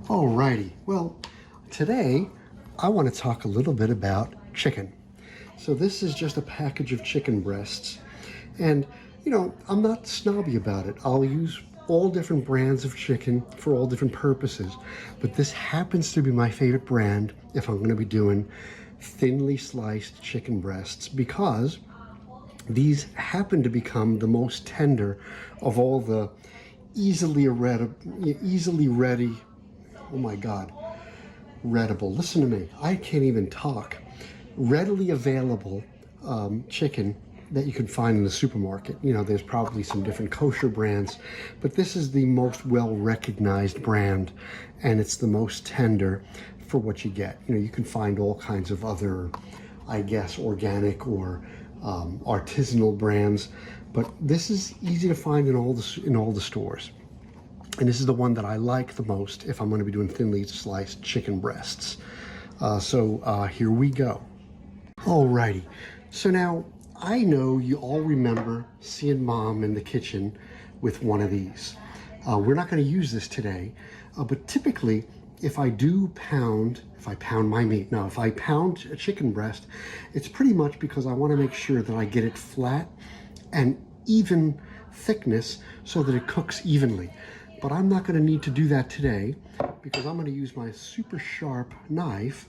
Alrighty, well, today I want to talk a little bit about chicken. So this is just a package of chicken breasts. And, I'm not snobby about it. I'll use all different brands of chicken for all different purposes. But this happens to be my favorite brand if I'm going to be doing thinly sliced chicken breasts, because these happen to become the most tender of all the easily ready, oh my God, readable. Listen to me. I can't even talk. Readily available chicken that you can find in the supermarket. There's probably some different kosher brands, but this is the most well-recognized brand, and it's the most tender for what you get. You can find all kinds of other, I guess, organic or artisanal brands, but this is easy to find in all the stores. And this is the one that I like the most if I'm going to be doing thinly sliced chicken breasts. So here we go. Alrighty. So now I know you all remember seeing Mom in the kitchen with one of these. We're not going to use this today, but typically if I pound my meat, now if I pound a chicken breast, it's pretty much because I want to make sure that I get it flat and even thickness so that it cooks evenly. But I'm not going to need to do that today because I'm going to use my super sharp knife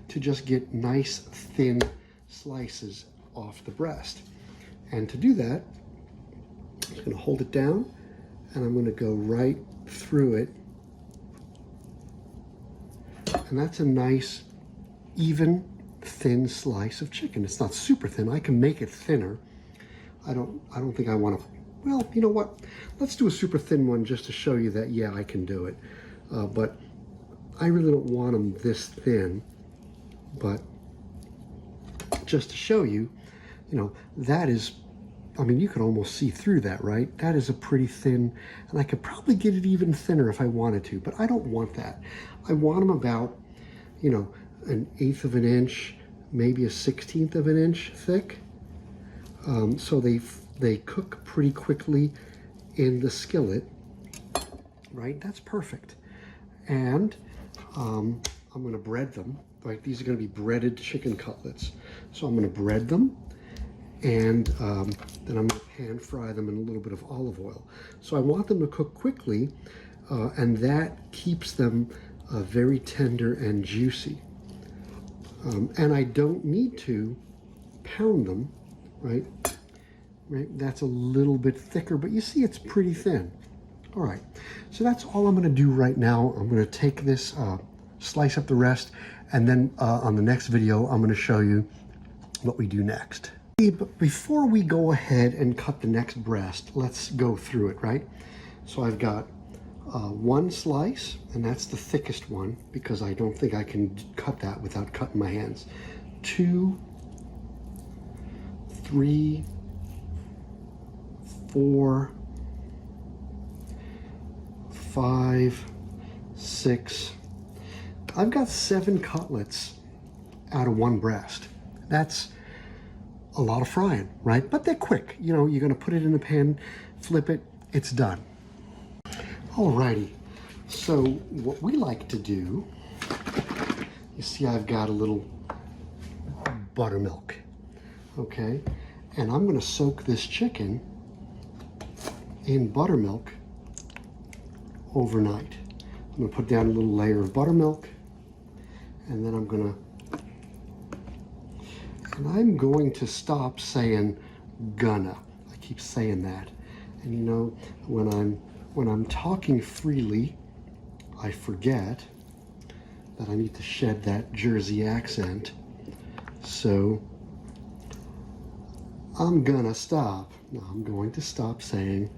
to just get nice thin slices off the breast. And to do that, I'm just going to hold it down and I'm going to go right through it. And that's a nice, even, thin slice of chicken. It's not super thin. I can make it thinner. I don't think I want to. Well, you know what? Let's do a super thin one just to show you that, yeah, I can do it. But I really don't want them this thin. But just to show you, that is, you could almost see through that, right? That is a pretty thin, and I could probably get it even thinner if I wanted to, but I don't want that. I want them about, an eighth of an inch, maybe a 16th of an inch thick. So they cook pretty quickly in the skillet, right? That's perfect. And I'm going to bread them, right? These are going to be breaded chicken cutlets. So I'm going to bread them, and then I'm going to pan fry them in a little bit of olive oil. So I want them to cook quickly, and that keeps them very tender and juicy. And I don't need to pound them, right? Right, that's a little bit thicker, but you see it's pretty thin. All right, so that's all I'm going to do right now. I'm going to take this, slice up the rest, and then on the next video, I'm going to show you what we do next. But before we go ahead and cut the next breast, let's go through it, right? So I've got one slice, and that's the thickest one because I don't think I can cut that without cutting my hands. 2, 3, 4, 5, 6. I've got 7 cutlets out of one breast. That's a lot of frying, right? But they're quick. You're going to put it in the pan, flip it, it's done. Alrighty. So what we like to do, you see I've got a little buttermilk, okay? And I'm going to soak this chicken in buttermilk overnight. I'm going to put down a little layer of buttermilk, and then I'm going to stop saying gonna. I keep saying that. And when I'm talking freely, I forget that I need to shed that Jersey accent. So I'm gonna stop. No, I'm going to stop saying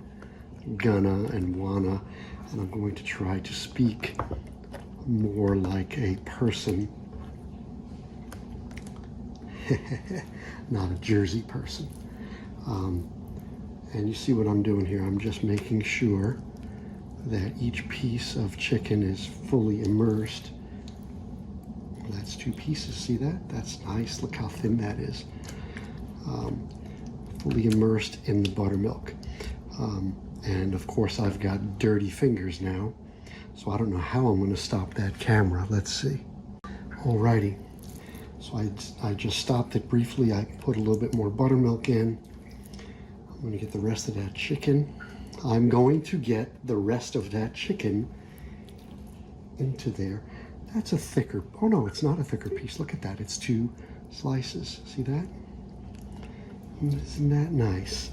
gonna and wanna, and I'm going to try to speak more like a person, not a Jersey person. And you see what I'm doing here. I'm just making sure that each piece of chicken is fully immersed. That's 2 pieces, see that? That's nice, look how thin that is. Fully immersed in the buttermilk. And of course I've got dirty fingers now, So I don't know how I'm going to stop that camera. Let's see. Alrighty. So I just stopped it briefly. I put a little bit more buttermilk in. I'm going to get the rest of that chicken. I'm going to get the rest of that chicken into there. That's a thicker, oh no, it's not a thicker piece. Look at that, it's 2 slices. See that? Isn't that nice?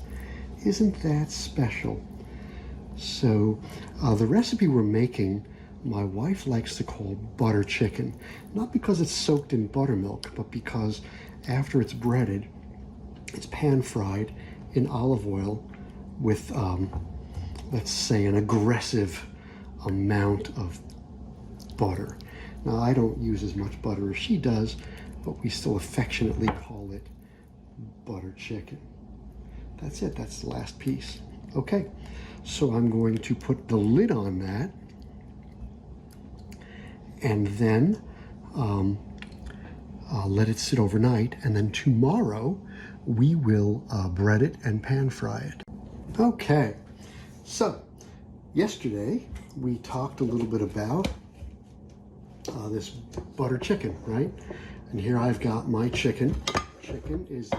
Isn't that special? So the recipe we're making, my wife likes to call butter chicken. Not because it's soaked in buttermilk, but because after it's breaded, it's pan fried in olive oil with, let's say, an aggressive amount of butter. Now, I don't use as much butter as she does, but we still affectionately call it butter chicken. That's it, that's the last piece. Okay, so I'm going to put the lid on that, and then let it sit overnight, and then tomorrow we will bread it and pan fry it. Okay, so yesterday we talked a little bit about this butter chicken, right? And here I've got my chicken. Chicken is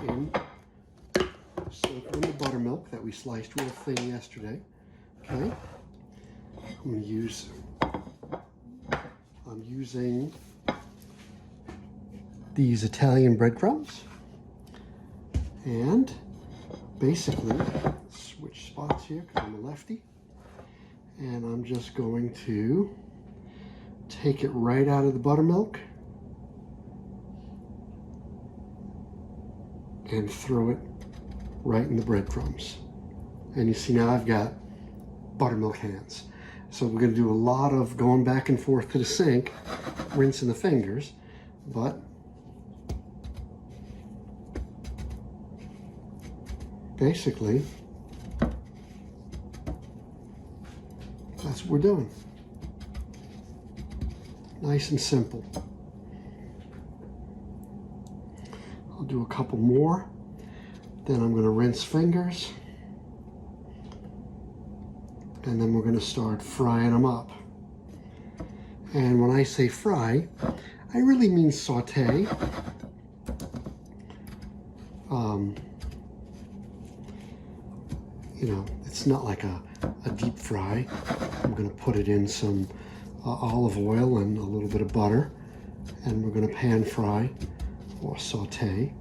soaked in the buttermilk that we sliced real thin yesterday. Okay, I'm using these Italian breadcrumbs, and basically switch spots here because I'm a lefty, and I'm just going to take it right out of the buttermilk and throw it right in the breadcrumbs. And you see now I've got buttermilk hands. So we're going to do a lot of going back and forth to the sink, rinsing the fingers, but basically that's what we're doing. Nice and simple. I'll do a couple more, then I'm going to rinse fingers, and then we're going to start frying them up. And when I say fry, I really mean saute. You know, it's not like a deep fry. I'm going to put it in some olive oil and a little bit of butter, and we're going to pan fry or saute,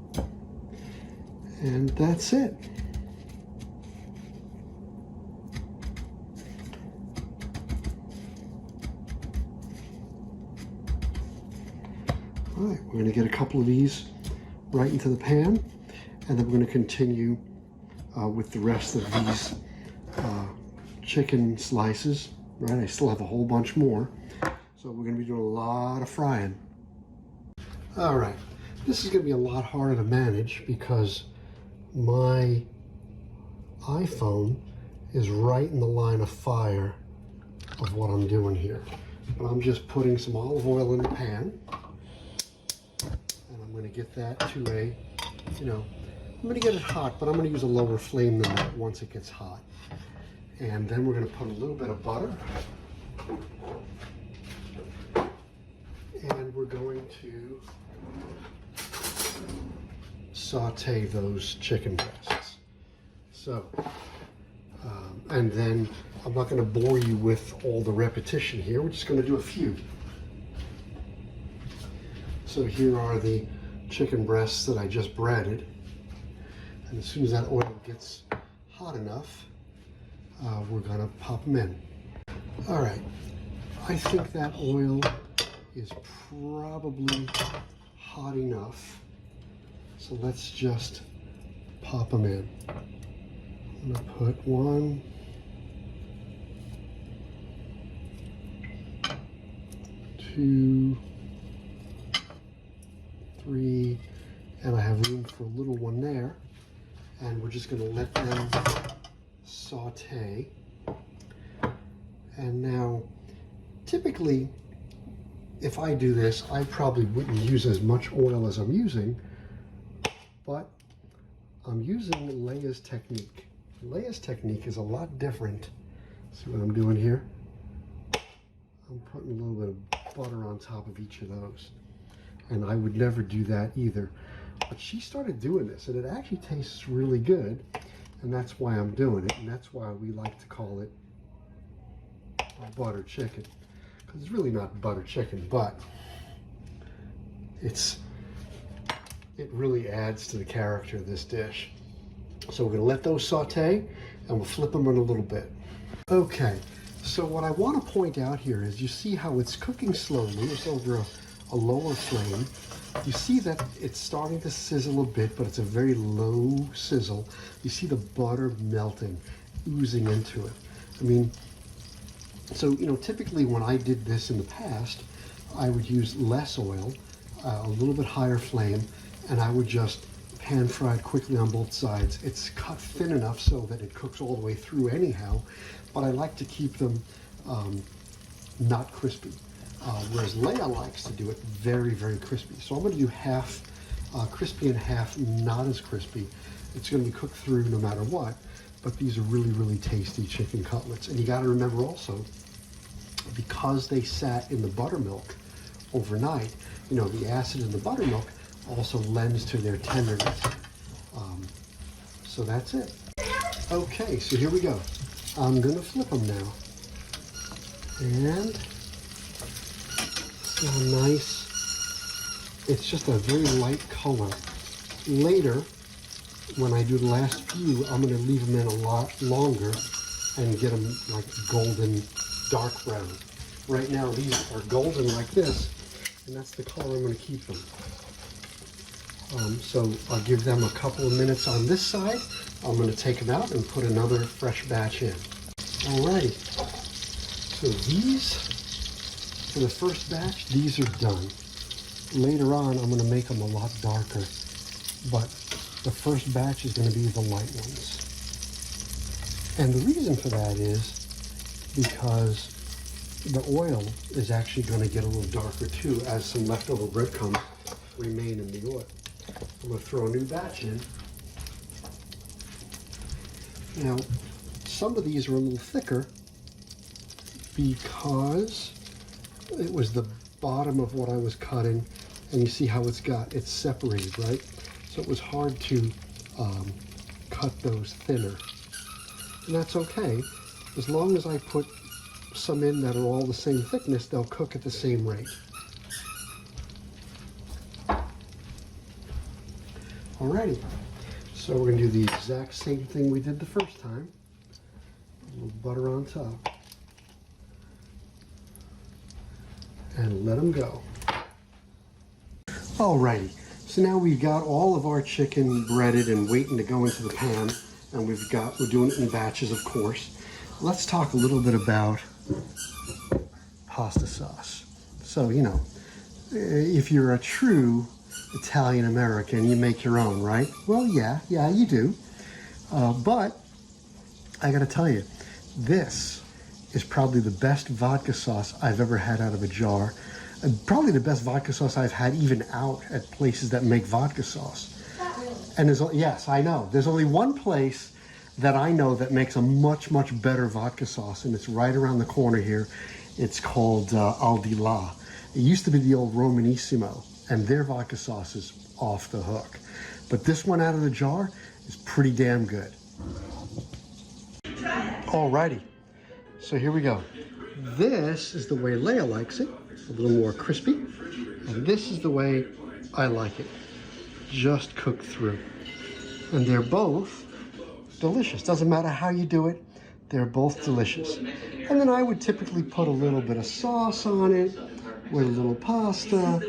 and that's it. All right, we're going to get a couple of these right into the pan, and then we're going to continue with the rest of these chicken slices. Right, I still have a whole bunch more, so we're going to be doing a lot of frying. All right, this is going to be a lot harder to manage because my iPhone is right in the line of fire of what I'm doing here. But I'm just putting some olive oil in the pan, and I'm going to get that to a, you know, I'm going to get it hot, but I'm going to use a lower flame than that once it gets hot. And then we're going to put a little bit of butter, and we're going to saute those chicken breasts. So, and then I'm not going to bore you with all the repetition here. We're just going to do a few. So here are the chicken breasts that I just breaded. And as soon as that oil gets hot enough, we're going to pop them in. All right, I think that oil is probably hot enough. So let's just pop them in. I'm going to put 1, 2, 3, and I have room for a little one there. And we're just going to let them saute. And now, typically, if I do this, I probably wouldn't use as much oil as I'm using, but I'm using Leia's technique. Leia's technique is a lot different. See what I'm doing here? I'm putting a little bit of butter on top of each of those. And I would never do that either. But she started doing this, and it actually tastes really good. And that's why I'm doing it, and that's why we like to call it butter chicken. Because it's really not butter chicken, but it really adds to the character of this dish. So we're gonna let those saute, and we'll flip them in a little bit. Okay, so what I want to point out here is you see how it's cooking slowly. It's over a lower flame. You see that it's starting to sizzle a bit, but it's a very low sizzle. You see the butter melting, oozing into it. I mean, so, you know, typically when I did this in the past, I would use less oil, a little bit higher flame, and I would just pan fry it quickly on both sides. It's cut thin enough so that it cooks all the way through anyhow, but I like to keep them not crispy. Whereas Leia likes to do it very, very crispy. So I'm going to do half crispy and half not as crispy. It's going to be cooked through no matter what, but these are really, really tasty chicken cutlets. And you got to remember also, because they sat in the buttermilk overnight, you know, the acid in the buttermilk also lends to their tenderness. So that's it. Okay, so here we go. I'm going to flip them now. And nice. It's just a very light color. Later, when I do the last few, I'm going to leave them in a lot longer and get them like golden dark brown. Right now, these are golden like this, and that's the color I'm going to keep them. So I'll give them a couple of minutes on this side. I'm going to take them out and put another fresh batch in. Alrighty. So these, for the first batch, these are done. Later on, I'm going to make them a lot darker, but the first batch is going to be the light ones. And the reason for that is because the oil is actually going to get a little darker too, as some leftover breadcrumbs remain in the oil. I'm going to throw a new batch in. Now, some of these are a little thicker because it was the bottom of what I was cutting, and you see how it's separated, right? So it was hard to cut those thinner. And that's okay. As long as I put some in that are all the same thickness, they'll cook at the same rate. Alrighty, so we're going to do the exact same thing we did the first time. A little butter on top. And let them go. Alrighty, so now we've got all of our chicken breaded and waiting to go into the pan, and we're doing it in batches, of course. Let's talk a little bit about pasta sauce. So, you know, if you're a true Italian American, you make your own, right? Well, yeah, you do. But I gotta tell you, this is probably the best vodka sauce I've ever had out of a jar. And probably the best vodka sauce I've had even out at places that make vodka sauce. And yes, I know. There's only one place that I know that makes a much, much better vodka sauce, and it's right around the corner here. It's called Al Di La. It used to be the old Romanissimo, and their vodka sauce is off the hook. But this one out of the jar is pretty damn good. Alrighty, so here we go. This is the way Leia likes it, a little more crispy. And this is the way I like it, just cooked through. And they're both delicious. Doesn't matter how you do it, they're both delicious. And then I would typically put a little bit of sauce on it with a little pasta,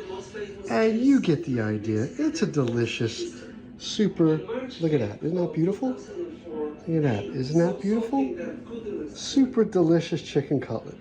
and you get the idea. It's a delicious, super, look at that, isn't that beautiful? Look at that, isn't that beautiful? Super delicious chicken cutlet.